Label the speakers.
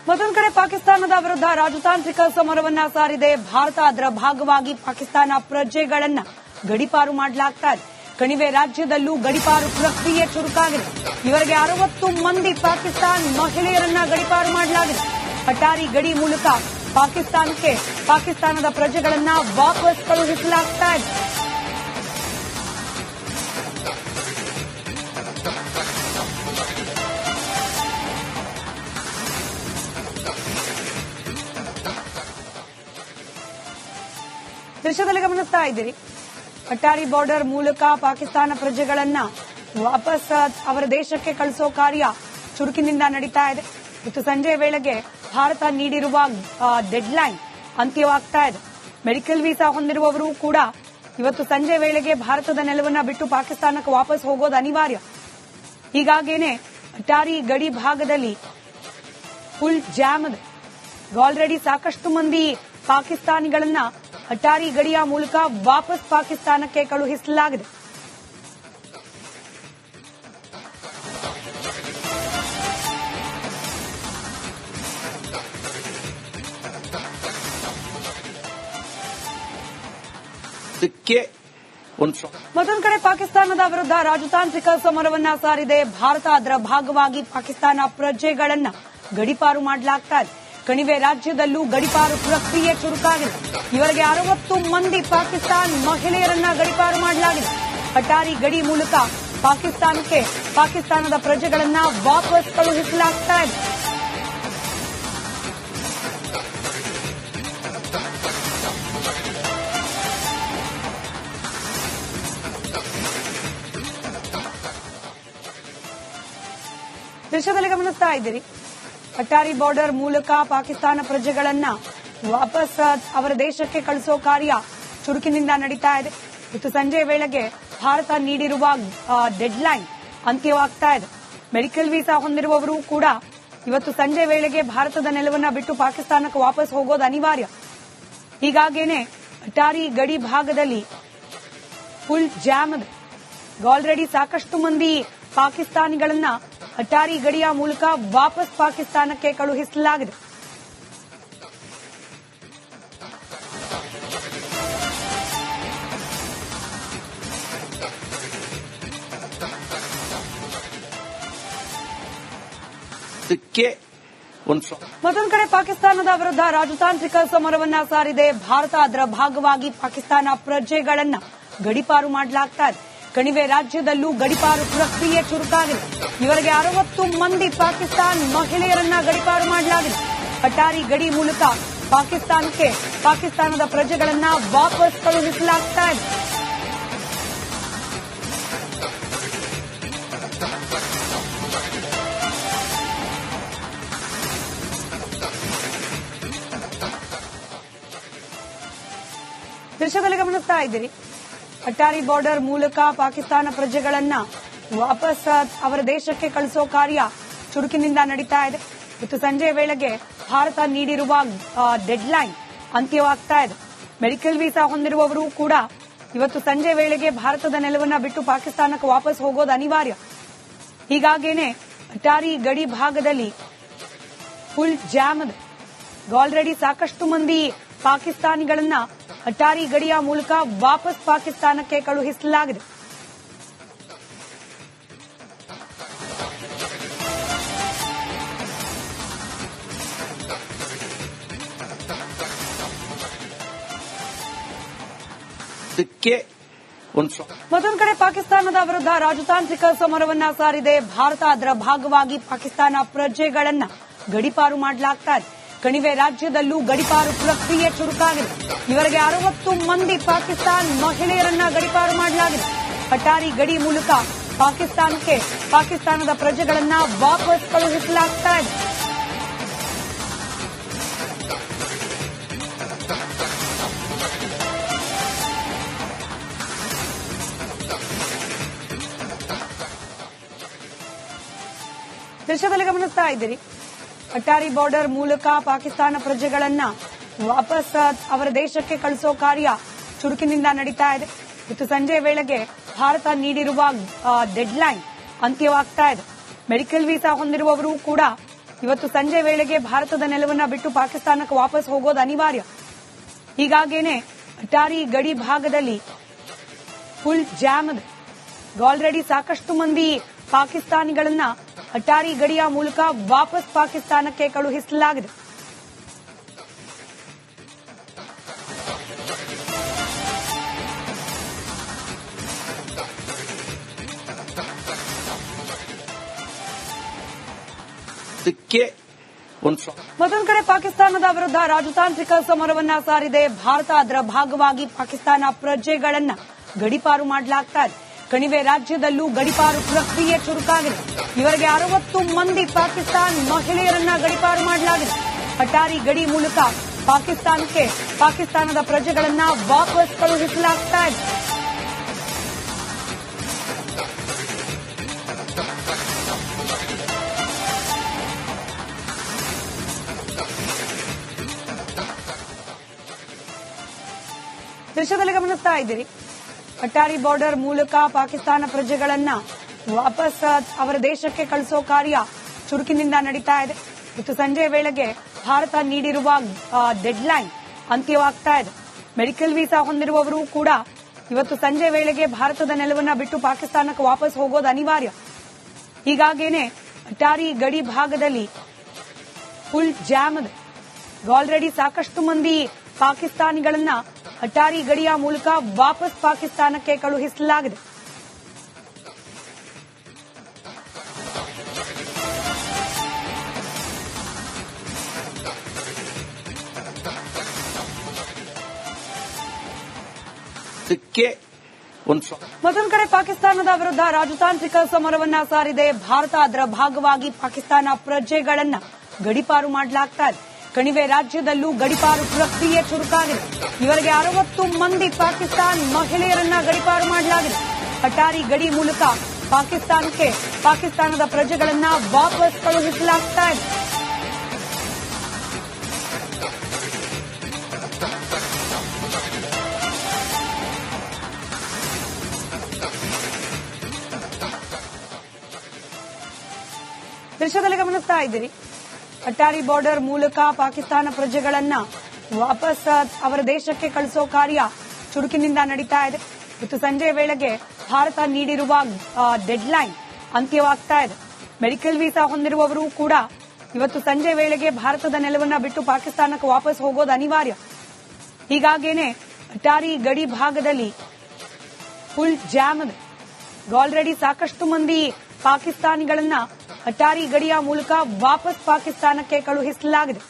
Speaker 1: ಮತ್ತೊಂದು ಕಡೆ ಪಾಕಿಸ್ತಾನದ ವಿರುದ್ಧ ರಾಜತಾಂತ್ರಿಕ ಸಮರವನ್ನ ಸಾರಿದೆ ಭಾರತ. ಅದರ ಭಾಗವಾಗಿ ಪಾಕಿಸ್ತಾನ ಪ್ರಜೆಗಳನ್ನ ಗಡೀಪಾರು ಮಾಡಲಾಗ್ತಾ ಇದೆ. ಕಣಿವೆ ರಾಜ್ಯದಲ್ಲೂ ಗಡೀಪಾರು ಪ್ರಕ್ರಿಯೆ ಚುರುಕಾಗಿದೆ. ಇವರಿಗೆ 60 ಮಂದಿ ಪಾಕಿಸ್ತಾನ ಮಹಿಳೆಯರನ್ನ ಗಡೀಪಾರು ಮಾಡಲಾಗಿದೆ. ಅಟಾರಿ ಗಡಿ ಮೂಲಕ ಪಾಕಿಸ್ತಾನದ ಪ್ರಜೆಗಳನ್ನ ವಾಪಸ್ ಕಳುಹಿಸಲಾಗ್ತಾ ಇದೆ. ದೃಶ್ಯದಲ್ಲಿ ಗಮನಿಸ್ತಾ ಇದ್ದೀರಿ, ಅಟ್ಟಾರಿ ಬಾರ್ಡರ್ ಮೂಲಕ ಪಾಕಿಸ್ತಾನ ಪ್ರಜೆಗಳನ್ನ ವಾಪಸ್ ಅವರ ದೇಶಕ್ಕೆ ಕಳಿಸೋ ಕಾರ್ಯ ಚುರುಕಿನಿಂದ ನಡೀತಾ ಇದೆ. ಇವತ್ತು ಸಂಜೆ ವೇಳೆಗೆ ಭಾರತ ನೀಡಿರುವ ಡೆಡ್ಲೈನ್ ಅಂತ್ಯವಾಗ್ತಾ ಇದೆ. ಮೆಡಿಕಲ್ ವೀಸಾ ಹೊಂದಿರುವವರು ಕೂಡ ಇವತ್ತು ಸಂಜೆ ವೇಳೆಗೆ ಭಾರತದ ನೆಲವನ್ನ ಬಿಟ್ಟು ಪಾಕಿಸ್ತಾನಕ್ಕೆ ವಾಪಸ್ ಹೋಗೋದು ಅನಿವಾರ್ಯ. ಹೀಗಾಗೇನೆ ಅಟ್ಟಾರಿ ಗಡಿ ಭಾಗದಲ್ಲಿ ಫುಲ್ ಜಾಮ್ ಇದೆ. ಆಲ್ರೆಡಿ ಸಾಕಷ್ಟು ಮಂದಿ ಪಾಕಿಸ್ತಾನಿಗಳನ್ನ ಅಟ್ಟಾರಿ ಗಡಿಯ ಮೂಲಕ ವಾಪಸ್ ಪಾಕಿಸ್ತಾನಕ್ಕೆ ಕಳುಹಿಸಲಾಗಿದೆ. ಮತ್ತೊಂದು ಕಡೆ ಪಾಕಿಸ್ತಾನದ ವಿರುದ್ಧ ರಾಜತಾಂತ್ರಿಕ ಸಮರವನ್ನ ಸಾರಿದೆ ಭಾರತ. ಅದರ ಭಾಗವಾಗಿ ಪಾಕಿಸ್ತಾನ ಪ್ರಜೆಗಳನ್ನ ಗಡೀಪಾರು ಮಾಡಲಾಗ್ತಾ ಇದೆ. ಕಣಿವೆ ರಾಜ್ಯದಲ್ಲೂ ಗಡೀಪಾರು ಪ್ರಕ್ರಿಯೆ ಚುರುಕಾಗಿದೆ. ಇವರಿಗೆ 60 ಮಂದಿ ಪಾಕಿಸ್ತಾನ ಮಹಿಳೆಯರನ್ನ ಗಡೀಪಾರು ಮಾಡಲಾಗಿದೆ. ಅಟ್ಟಾರಿ ಗಡಿ ಮೂಲಕ ಪಾಕಿಸ್ತಾನದ ಪ್ರಜೆಗಳನ್ನ ವಾಪಸ್ ಕಳುಹಿಸಲಾಗ್ತಾ ಇದೆ. ದೃಶ್ಯದಲ್ಲಿ ಗಮನಿಸ್ತಾ ಇದ್ದೀರಿ, ಅಟ್ಟಾರಿ ಬಾರ್ಡರ್ ಮೂಲಕ ಪಾಕಿಸ್ತಾನ ಪ್ರಜೆಗಳನ್ನ ವಾಪಸ್ ಅವರ ದೇಶಕ್ಕೆ ಕಳಿಸೋ ಕಾರ್ಯ ಚುರುಕಿನಿಂದ ನಡೀತಾ ಇದೆ. ಇವತ್ತು ಸಂಜೆ ವೇಳೆಗೆ ಭಾರತ ನೀಡಿರುವ ಡೆಡ್ಲೈನ್ ಅಂತ್ಯವಾಗ್ತಾ ಇದೆ. ಮೆಡಿಕಲ್ ವೀಸಾ ಹೊಂದಿರುವವರು ಕೂಡ ಇವತ್ತು ಸಂಜೆ ವೇಳೆಗೆ ಭಾರತದ ನೆಲವನ್ನ ಬಿಟ್ಟು ಪಾಕಿಸ್ತಾನಕ್ಕೆ ವಾಪಸ್ ಹೋಗೋದು ಅನಿವಾರ್ಯ. ಹೀಗಾಗೇನೆ ಅಟ್ಟಾರಿ ಗಡಿ ಭಾಗದಲ್ಲಿ ಫುಲ್ ಜಾಮ್ ಇದೆ. ಆಲ್ರೆಡಿ ಸಾಕಷ್ಟು ಮಂದಿ ಪಾಕಿಸ್ತಾನಿಗಳನ್ನ ಅಟ್ಟಾರಿ ಗಡಿಯ ಮೂಲಕ ವಾಪಸ್ ಪಾಕಿಸ್ತಾನಕ್ಕೆ ಕಳುಹಿಸಲಾಗಿದೆ. ಮತ್ತೊಂದು ಕಡೆ ಪಾಕಿಸ್ತಾನದ ವಿರುದ್ಧ ರಾಜತಾಂತ್ರಿಕ ಸಮರವನ್ನ ಸಾರಿದೆ ಭಾರತ. ಅದರ ಭಾಗವಾಗಿ ಪಾಕಿಸ್ತಾನ ಪ್ರಜೆಗಳನ್ನ ಗಡೀಪಾರು ಮಾಡಲಾಗ್ತಾ ಇದೆ. ಕಣಿವೆ ರಾಜ್ಯದಲ್ಲೂ ಗಡೀಪಾರು ಪ್ರಕ್ರಿಯೆ ಚುರುಕಾಗಿದೆ. ಇವರಿಗೆ 60 ಮಂದಿ ಪಾಕಿಸ್ತಾನ ಮಹಿಳೆಯರನ್ನ ಗಡೀಪಾರು ಮಾಡಲಾಗಿದೆ. ಅಟ್ಟಾರಿ ಗಡಿ ಮೂಲಕ ಪಾಕಿಸ್ತಾನದ ಪ್ರಜೆಗಳನ್ನ ವಾಪಸ್ ಕಳುಹಿಸಲಾಗ್ತಾ ಇದೆ. ದೃಶ್ಯದಲ್ಲಿ ಗಮನಿಸ್ತಾ ಇದ್ದೀರಿ, ಅಟ್ಟಾರಿ ಬಾರ್ಡರ್ ಮೂಲಕ ಪಾಕಿಸ್ತಾನ ಪ್ರಜೆಗಳನ್ನ ವಾಪಸ್ ಅವರ ದೇಶಕ್ಕೆ ಕಳಿಸೋ ಕಾರ್ಯ ಚುರುಕಿನಿಂದ ನಡೀತಾ ಇದೆ. ಇವತ್ತು ಸಂಜೆ ವೇಳೆಗೆ ಭಾರತ ನೀಡಿರುವ ಡೆಡ್ಲೈನ್ ಅಂತ್ಯವಾಗ್ತಾ ಇದೆ. ಮೆಡಿಕಲ್ ವೀಸಾ ಹೊಂದಿರುವವರು ಕೂಡ ಇವತ್ತು ಸಂಜೆ ವೇಳೆಗೆ ಭಾರತದ ನೆಲವನ್ನ ಬಿಟ್ಟು ಪಾಕಿಸ್ತಾನಕ್ಕೆ ವಾಪಸ್ ಹೋಗೋದು ಅನಿವಾರ್ಯ. ಹೀಗಾಗೇನೆ ಅಟ್ಟಾರಿ ಗಡಿ ಭಾಗದಲ್ಲಿ ಫುಲ್ ಜಾಮ್ ಇದೆ. ಆಲ್ರೆಡಿ ಸಾಕಷ್ಟು ಮಂದಿ ಪಾಕಿಸ್ತಾನಿಗಳನ್ನ ಅಟ್ಟಾರಿ ಗಡಿಯ ಮೂಲಕ ವಾಪಸ್ ಪಾಕಿಸ್ತಾನಕ್ಕೆ ಕಳುಹಿಸಲಾಗಿದೆ. ಮತ್ತೊಂದು ಕಡೆ ಪಾಕಿಸ್ತಾನದ ವಿರುದ್ಧ ರಾಜತಾಂತ್ರಿಕ ಸಮರವನ್ನ ಸಾರಿದೆ ಭಾರತ. ಅದರ ಭಾಗವಾಗಿ ಪಾಕಿಸ್ತಾನ ಪ್ರಜೆಗಳನ್ನ ಗಡೀಪಾರು ಮಾಡಲಾಗ್ತಾ ಇದೆ. ಕಣಿವೆ ರಾಜ್ಯದಲ್ಲೂ ಗಡೀಪಾರು ಪ್ರಕ್ರಿಯೆ ಚುರುಕಾಗಿದೆ. ಇವರಿಗೆ 60 ಮಂದಿ ಪಾಕಿಸ್ತಾನ ಮಹಿಳೆಯರನ್ನ ಗಡೀಪಾರು ಮಾಡಲಾಗಿದೆ. ಅಟ್ಟಾರಿ ಗಡಿ ಮೂಲಕ ಪಾಕಿಸ್ತಾನದ ಪ್ರಜೆಗಳನ್ನ ವಾಪಸ್ ಕಳುಹಿಸಲಾಗ್ತಾ ಇದೆ. ದೃಶ್ಯದಲ್ಲಿ ಗಮನಿಸ್ತಾ ಇದ್ದೀರಿ, ಅಟ್ಟಾರಿ ಬಾರ್ಡರ್ ಮೂಲಕ ಪಾಕಿಸ್ತಾನ ಪ್ರಜೆಗಳನ್ನ ವಾಪಸ್ ಅವರ ದೇಶಕ್ಕೆ ಕಳಿಸೋ ಕಾರ್ಯ ಚುರುಕಿನಿಂದ ನಡೀತಾ ಇದೆ. ಇವತ್ತು ಸಂಜೆ ವೇಳೆಗೆ ಭಾರತ ನೀಡಿರುವ ಡೆಡ್ಲೈನ್ ಅಂತ್ಯವಾಗ್ತಾ ಇದೆ. ಮೆಡಿಕಲ್ ವೀಸಾ ಹೊಂದಿರುವವರು ಕೂಡ ಇವತ್ತು ಸಂಜೆ ವೇಳೆಗೆ ಭಾರತದ ನೆಲವನ್ನ ಬಿಟ್ಟು ಪಾಕಿಸ್ತಾನಕ್ಕೆ ವಾಪಸ್ ಹೋಗೋದು ಅನಿವಾರ್ಯ. ಹೀಗಾಗೇನೆ ಅಟಾರಿ ಗಡಿ ಭಾಗದಲ್ಲಿ ಫುಲ್ ಜಾಮ್ ಇದೆ. ಆಲ್ರೆಡಿ ಸಾಕಷ್ಟು ಮಂದಿ ಪಾಕಿಸ್ತಾನಿಗಳನ್ನ ಅಟಾರಿ ಗಡಿಯ ಮೂಲಕ ವಾಪಸ್ ಪಾಕಿಸ್ತಾನಕ್ಕೆ ಕಳುಹಿಸಲಾಗಿದೆ. ಮತ್ತೊಂದು ಕಡೆ ಪಾಕಿಸ್ತಾನದ ವಿರುದ್ಧ ರಾಜತಾಂತ್ರಿಕ ಸಮರವನ್ನ ಸಾರಿದೆ ಭಾರತ. ಅದರ ಭಾಗವಾಗಿ ಪಾಕಿಸ್ತಾನ ಪ್ರಜೆಗಳನ್ನ ಗಡಿಪಾರು ಮಾಡಲಾಗ್ತಾ ಇದೆ. ಕಣಿವೆ ರಾಜ್ಯದಲ್ಲೂ ಗಡಿಪಾರು ಪ್ರಕ್ರಿಯೆ ಚುರುಕಾಗಿದೆ. ಇವರಿಗೆ 60 ಮಂದಿ ಪಾಕಿಸ್ತಾನ ಮಹಿಳೆಯರನ್ನ ಗಡಿಪಾರು ಮಾಡಲಾಗಿದೆ. ಅಟಾರಿ ಗಡಿ ಮೂಲಕ ಪಾಕಿಸ್ತಾನದ ಪ್ರಜೆಗಳನ್ನ ವಾಪಸ್ ಕಳುಹಿಸಲಾಗ್ತಾ ಇದೆ. ದೃಶ್ಯದಲ್ಲಿ ಗಮನಿಸ್ತಾ ಇದ್ದೀರಿ, ಅಟಾರಿ ಬಾರ್ಡರ್ ಮೂಲಕ ಪಾಕಿಸ್ತಾನ ಪ್ರಜೆಗಳನ್ನ ವಾಪಸ್ ಅವರ ದೇಶಕ್ಕೆ ಕಳಿಸೋ ಕಾರ್ಯ ಚುರುಕಿನಿಂದ ನಡೀತಾ ಇದೆ. ಇವತ್ತು ಸಂಜೆ ವೇಳೆಗೆ ಭಾರತ ನೀಡಿರುವ ಡೆಡ್ಲೈನ್ ಅಂತ್ಯವಾಗ್ತಾ ಇದೆ. ಮೆಡಿಕಲ್ ವೀಸಾ ಹೊಂದಿರುವವರು ಕೂಡ ಇವತ್ತು ಸಂಜೆ ವೇಳೆಗೆ ಭಾರತದ ನೆಲವನ್ನ ಬಿಟ್ಟು ಪಾಕಿಸ್ತಾನಕ್ಕೆ ವಾಪಸ್ ಹೋಗೋದು ಅನಿವಾರ್ಯ. ಹೀಗಾಗೇನೆ ಅಟಾರಿ ಗಡಿ ಭಾಗದಲ್ಲಿ ಫುಲ್ ಜಾಮ್ ಇದೆ. ಆಲ್ರೆಡಿ ಸಾಕಷ್ಟು ಮಂದಿ ಪಾಕಿಸ್ತಾನಿಗಳನ್ನ ಅಟಾರಿ ಗಡಿಯ ಮೂಲಕ ವಾಪಸ್ ಪಾಕಿಸ್ತಾನಕ್ಕೆ ಕಳುಹಿಸಲಾಗಿದೆ. ಮತ್ತೊಂದು ಕಡೆ ಪಾಕಿಸ್ತಾನದ ವಿರುದ್ಧ ರಾಜತಾಂತ್ರಿಕ ಸಮರವನ್ನ ಸಾರಿದೆ ಭಾರತ. ಅದರ ಭಾಗವಾಗಿ ಪಾಕಿಸ್ತಾನ ಪ್ರಜೆಗಳನ್ನ ಗಡಿಪಾರು ಮಾಡಲಾಗ್ತಾ ಇದೆ. ಕಣಿವೆ ರಾಜ್ಯದಲ್ಲೂ ಗಡಿಪಾರು ಪ್ರಕ್ರಿಯೆ ಚುರುಕಾಗಿದೆ. ಇವರಿಗೆ 60 ಮಂದಿ ಪಾಕಿಸ್ತಾನ ಮಹಿಳೆಯರನ್ನ ಗಡಿಪಾರು ಮಾಡಲಾಗಿದೆ. ಅಟಾರಿ ಗಡಿ ಮೂಲಕ ಪಾಕಿಸ್ತಾನದ ಪ್ರಜೆಗಳನ್ನ ವಾಪಸ್ ಕಳುಹಿಸಲಾಗ್ತಾ ಇದೆ. ದೃಶ್ಯದಲ್ಲಿ ಗಮನಿಸ್ತಾ ಇದ್ದೀರಿ, ಅಟಾರಿ ಬಾರ್ಡರ್ ಮೂಲಕ ಪಾಕಿಸ್ತಾನ ಪ್ರಜೆಗಳನ್ನ ವಾಪಸ್ ಅವರ ದೇಶಕ್ಕೆ ಕಳಿಸೋ ಕಾರ್ಯ ಚುರುಕಿನಿಂದ ನಡೀತಾ ಇದೆ. ಇವತ್ತು ಸಂಜೆ ವೇಳೆಗೆ ಭಾರತ ನೀಡಿರುವ ಡೆಡ್ಲೈನ್ ಅಂತ್ಯವಾಗ್ತಾ ಇದೆ. ಮೆಡಿಕಲ್ ವೀಸಾ ಹೊಂದಿರುವವರು ಕೂಡ ಇವತ್ತು ಸಂಜೆ ವೇಳೆಗೆ ಭಾರತದ ನೆಲವನ್ನ ಬಿಟ್ಟು ಪಾಕಿಸ್ತಾನಕ್ಕೆ ವಾಪಸ್ ಹೋಗೋದು ಅನಿವಾರ್ಯ. ಹೀಗಾಗೇನೆ ಅಟಾರಿ ಗಡಿ ಭಾಗದಲ್ಲಿ ಫುಲ್ ಜಾಮ್ ಇದೆ. ಆಲ್ರೆಡಿ ಸಾಕಷ್ಟು ಮಂದಿ ಪಾಕಿಸ್ತಾನಿಗಳನ್ನ ಅಟಾರಿ ಗಡಿಯ ಮೂಲಕ ವಾಪಸ್ ಪಾಕಿಸ್ತಾನಕ್ಕೆ ಕಳುಹಿಸಲಾಗಿದೆ.